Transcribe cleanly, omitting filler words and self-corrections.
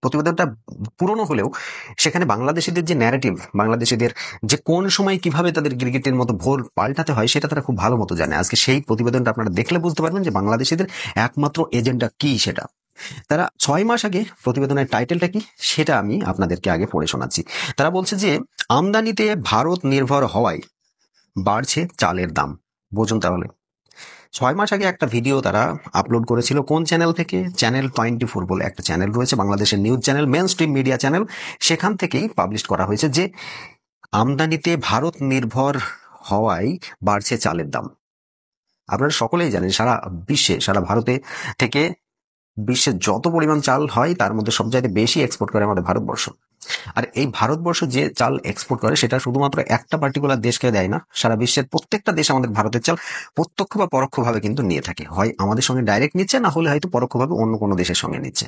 প্রতিবেদনটা পুরনো হলেও সেখানে বাংলাদেশিদের যে ন্যারেটিভ, বাংলাদেশিদের যে কোন সময় কিভাবে তাদের গিরগিটির মতো ভোল পাল্টাতে হয় সেটা তারা খুব ভালো মতো জানে। আজকে সেই প্রতিবেদনটা আপনারা দেখলে বুঝতে পারবেন যে বাংলাদেশিদের একমাত্র এজেন্ডা কি সেটা। তারা 6 মাস আগে প্রতিবেদনের টাইটেলটা কি সেটা আমি আপনাদেরকে আগে পড়ে শোনাচ্ছি। তারা বলছে যে আমদানিতে ভারত নির্ভর হওয়ায় বাড়ছে চালের দাম। বোঝুন তাহলে, 6 মাস আগে একটা ভিডিও তারা আপলোড করেছিল কোন চ্যানেল থেকে? চ্যানেল 24 বলে একটা চ্যানেল রয়েছে, বাংলাদেশের news channel, main stream media channel. সেখান থেকেই পাবলিশ করা হয়েছে যে আমদানিতে ভারত নির্ভর হওয়ায় বাড়ছে চালের দাম। আপনারা সকলেই জানেন সারা বিশ্বে, সারা ভারতে থেকে বিশ্বে যত পরিমাণ চাল হয় তার মধ্যে সবচাইতে বেশি এক্সপোর্ট করে আমাদের ভারতবর্ষ। আর এই ভারতবর্ষ যে চাল এক্সপোর্ট করে সেটা শুধুমাত্র একটা পার্টিকুলার দেশকে দেয় না, সারা বিশ্বের প্রত্যেকটা দেশ আমাদের ভারতের চাল প্রত্যক্ষ বা পরোক্ষভাবে কিন্তু নিয়ে থাকে। হয় আমাদের সঙ্গে ডাইরেক্ট নিচ্ছে, না হলে হয়তো পরোক্ষভাবে অন্য কোনো দেশের সঙ্গে নিচ্ছে।